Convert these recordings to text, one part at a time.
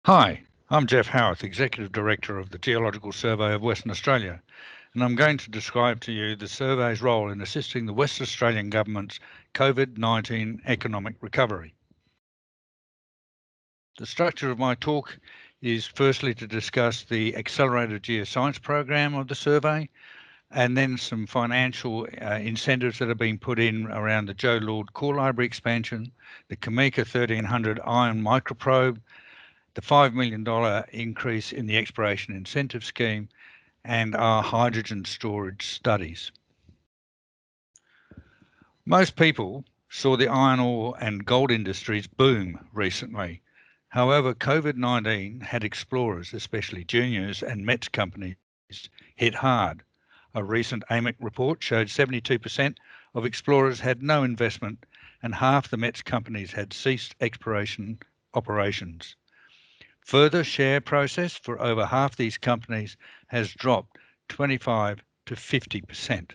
Hi, I'm Jeff Haworth, Executive Director of the Geological Survey of Western Australia, and I'm going to describe to you the survey's role in assisting the West Australian Government's COVID-19 economic recovery. The structure of my talk is firstly to discuss the Accelerated Geoscience program of the survey, and then some financial incentives that are being put in around the Joe Lord Core Library expansion, the Kameka 1300 iron microprobe, the $5 million increase in the exploration incentive scheme, and our hydrogen storage studies. Most people saw the iron ore and gold industries boom recently. However, COVID-19 had explorers, especially juniors and METS companies, hit hard. A recent AMEC report showed 72% of explorers had no investment and half the METS companies had ceased exploration operations. Further share process for over half these companies has dropped 25 to 50%.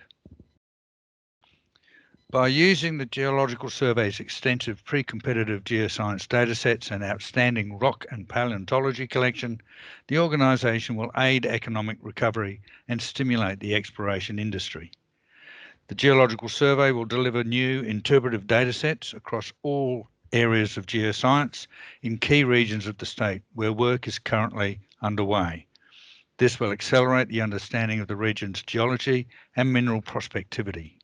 By using the Geological Survey's extensive pre-competitive geoscience datasets and outstanding rock and paleontology collection, the organisation will aid economic recovery and stimulate the exploration industry. The Geological Survey will deliver new interpretive datasets across all areas of geoscience in key regions of the state where work is currently underway. This will accelerate the understanding of the region's geology and mineral prospectivity.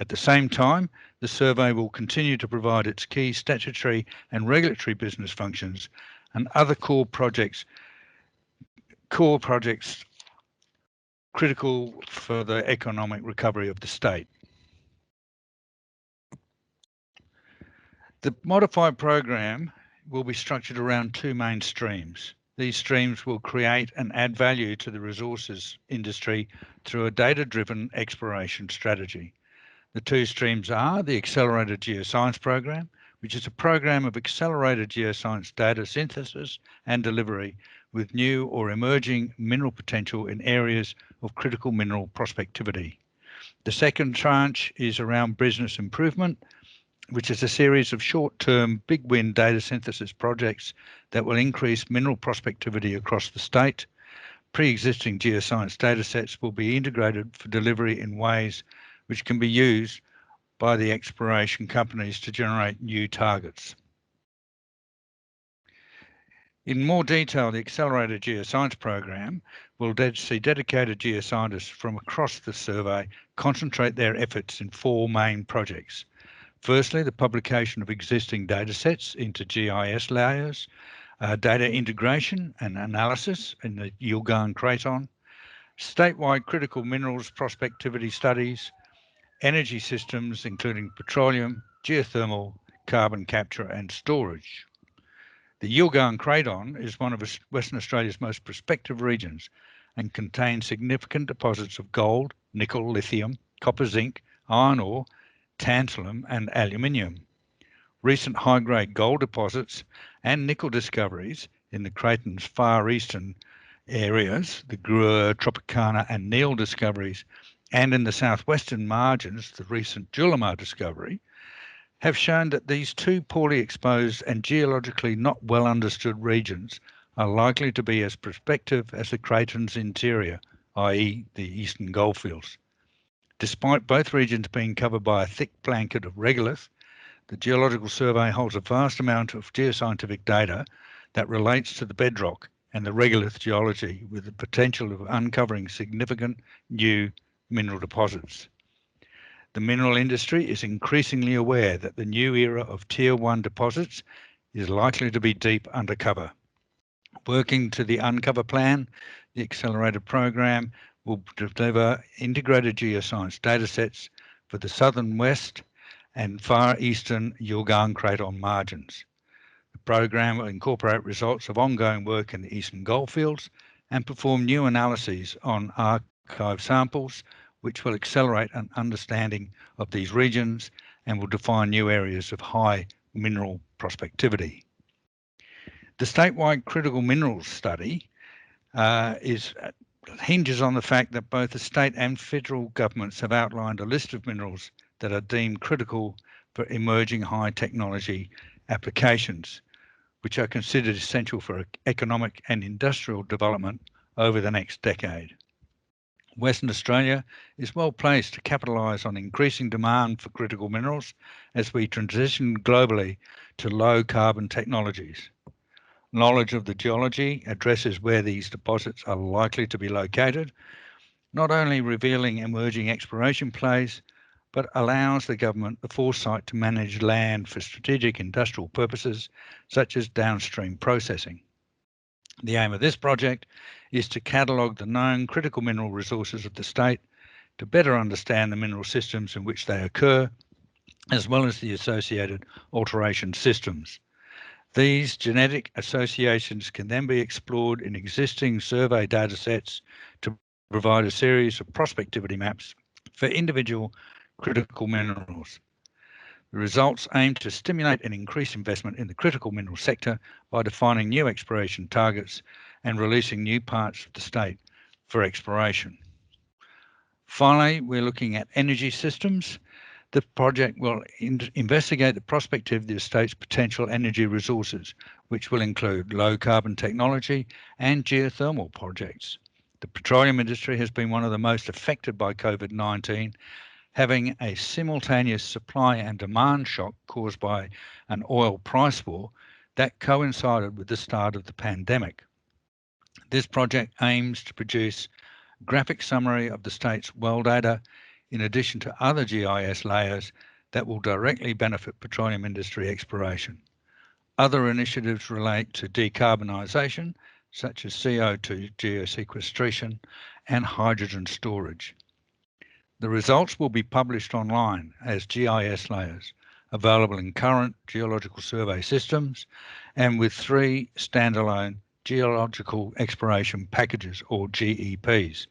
At the same time, the survey will continue to provide its key statutory and regulatory business functions and other core projects critical for the economic recovery of the state. The modified program will be structured around two main streams. These streams will create and add value to the resources industry through a data-driven exploration strategy. The two streams are the Accelerated Geoscience Program, which is a program of accelerated geoscience data synthesis and delivery with new or emerging mineral potential in areas of critical mineral prospectivity. The second tranche is around business improvement, which is a series of short-term big win data synthesis projects that will increase mineral prospectivity across the state. Pre-existing geoscience datasets will be integrated for delivery in ways which can be used by the exploration companies to generate new targets. In more detail, the Accelerated Geoscience Program will see dedicated geoscientists from across the survey concentrate their efforts in four main projects. Firstly, the publication of existing datasets into GIS layers, data integration and analysis in the Yilgarn Craton, statewide critical minerals prospectivity studies, energy systems including petroleum, geothermal, carbon capture and storage. The Yilgarn Craton is one of Western Australia's most prospective regions and contains significant deposits of gold, nickel, lithium, copper, zinc, iron ore, tantalum and aluminium. Recent high-grade gold deposits and nickel discoveries in the Craton's far eastern areas, the Grua, Tropicana and Neil discoveries, and in the southwestern margins, the recent Julimar discovery, have shown that these two poorly exposed and geologically not well understood regions are likely to be as prospective as the Craton's interior, i.e. the eastern goldfields. Despite both regions being covered by a thick blanket of regolith, the Geological Survey holds a vast amount of geoscientific data that relates to the bedrock and the regolith geology with the potential of uncovering significant new mineral deposits. The mineral industry is increasingly aware that the new era of Tier 1 deposits is likely to be deep undercover. Working to the Uncover Plan, the accelerated program will deliver integrated geoscience datasets for the southern west and far eastern Yilgarn Craton margins. The program will incorporate results of ongoing work in the eastern goldfields and perform new analyses on archive samples, which will accelerate an understanding of these regions and will define new areas of high mineral prospectivity. The statewide critical minerals study hinges on the fact that both the state and federal governments have outlined a list of minerals that are deemed critical for emerging high technology applications, which are considered essential for economic and industrial development over the next decade. Western Australia is well placed to capitalise on increasing demand for critical minerals as we transition globally to low carbon technologies. Knowledge of the geology addresses where these deposits are likely to be located, not only revealing emerging exploration plays, but allows the government the foresight to manage land for strategic industrial purposes, such as downstream processing. The aim of this project is to catalogue the known critical mineral resources of the state to better understand the mineral systems in which they occur, as well as the associated alteration systems. These genetic associations can then be explored in existing survey datasets to provide a series of prospectivity maps for individual critical minerals. The results aim to stimulate and increase investment in the critical mineral sector by defining new exploration targets and releasing new parts of the state for exploration. Finally, we're looking at energy systems. The project will investigate the prospectivity of the estate's potential energy resources, which will include low carbon technology and geothermal projects. The petroleum industry has been one of the most affected by COVID-19, having a simultaneous supply and demand shock caused by an oil price war that coincided with the start of the pandemic. This project aims to produce a graphic summary of the state's well data, in addition to other GIS layers that will directly benefit petroleum industry exploration. Other initiatives relate to decarbonisation, such as CO2 geosequestration and hydrogen storage. The results will be published online as GIS layers, available in current geological survey systems and with 3 standalone geological exploration packages, or GEPs.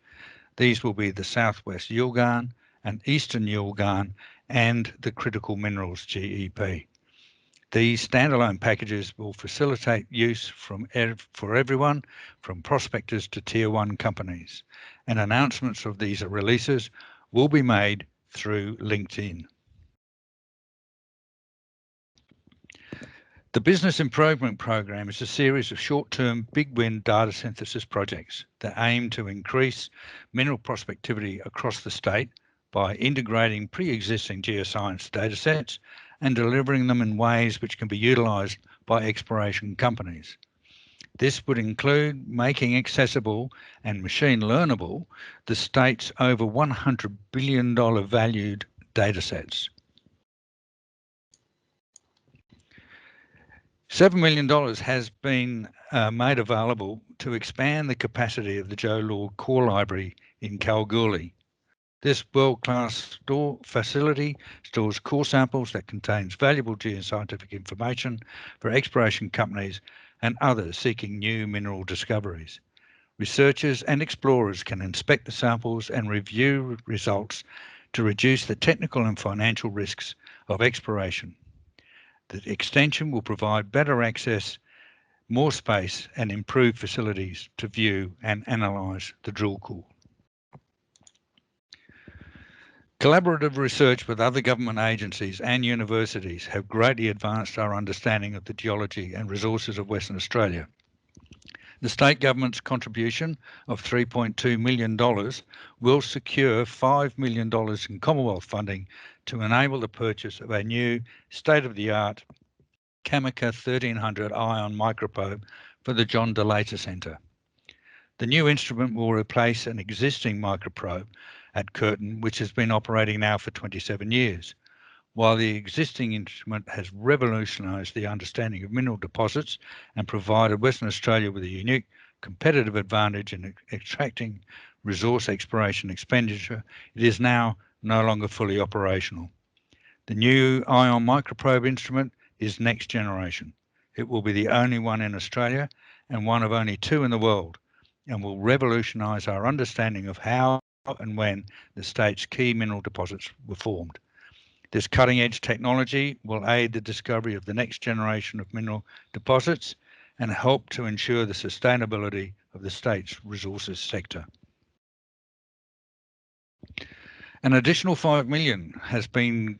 These will be the Southwest Yilgarn and Eastern Yilgarn and the Critical Minerals GEP. These standalone packages will facilitate use for everyone, from prospectors to Tier 1 companies, and announcements of these releases will be made through LinkedIn. The Business Improvement Program is a series of short-term big win data synthesis projects that aim to increase mineral prospectivity across the state by integrating pre-existing geoscience datasets and delivering them in ways which can be utilised by exploration companies. This would include making accessible and machine learnable the state's over $100 billion valued datasets. $7 million has been made available to expand the capacity of the Joe Lord Core Library in Kalgoorlie. This world-class facility stores core samples that contains valuable geoscientific information for exploration companies and others seeking new mineral discoveries. Researchers and explorers can inspect the samples and review results to reduce the technical and financial risks of exploration. The extension will provide better access, more space, and improved facilities to view and analyse the drill core. Collaborative research with other government agencies and universities have greatly advanced our understanding of the geology and resources of Western Australia. The state government's contribution of $3.2 million will secure $5 million in Commonwealth funding to enable the purchase of a new state-of-the-art Cameca 1300 ion microprobe for the John DeLater Centre. The new instrument will replace an existing microprobe at Curtin, which has been operating now for 27 years. While the existing instrument has revolutionised the understanding of mineral deposits and provided Western Australia with a unique competitive advantage in extracting resource exploration expenditure, it is now no longer fully operational. The new ion microprobe instrument is next generation. It will be the only one in Australia and one of only 2 in the world, and will revolutionise our understanding of how and when the state's key mineral deposits were formed. This cutting-edge technology will aid the discovery of the next generation of mineral deposits and help to ensure the sustainability of the state's resources sector. An additional $5 million has been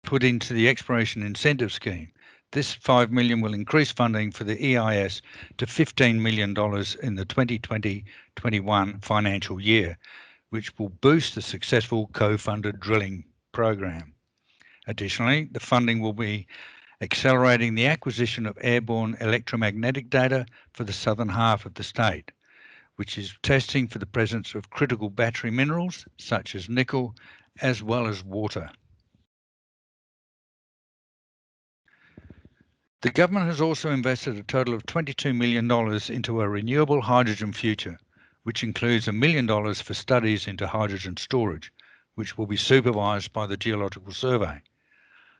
put into the exploration incentive scheme. This $5 million will increase funding for the EIS to $15 million in the 2020-21 financial year, which will boost the successful co-funded drilling program. Additionally, the funding will be accelerating the acquisition of airborne electromagnetic data for the southern half of the state, which is testing for the presence of critical battery minerals such as nickel, as well as water. The government has also invested a total of $22 million into a renewable hydrogen future, which includes $1 million for studies into hydrogen storage, which will be supervised by the Geological Survey.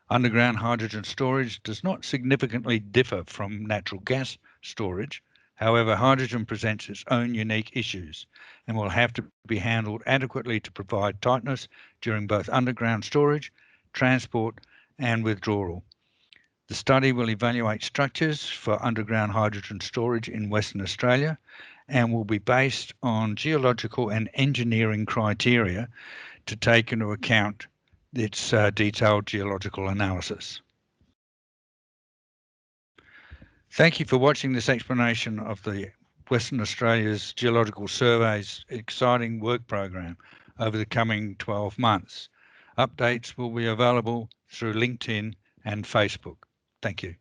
Underground hydrogen storage does not significantly differ from natural gas storage. However, hydrogen presents its own unique issues and will have to be handled adequately to provide tightness during both underground storage, transport, and withdrawal. The study will evaluate structures for underground hydrogen storage in Western Australia and will be based on geological and engineering criteria to take into account its detailed geological analysis. Thank you for watching this explanation of the Western Australia's Geological Survey's exciting work program over the coming 12 months. Updates will be available through LinkedIn and Facebook. Thank you.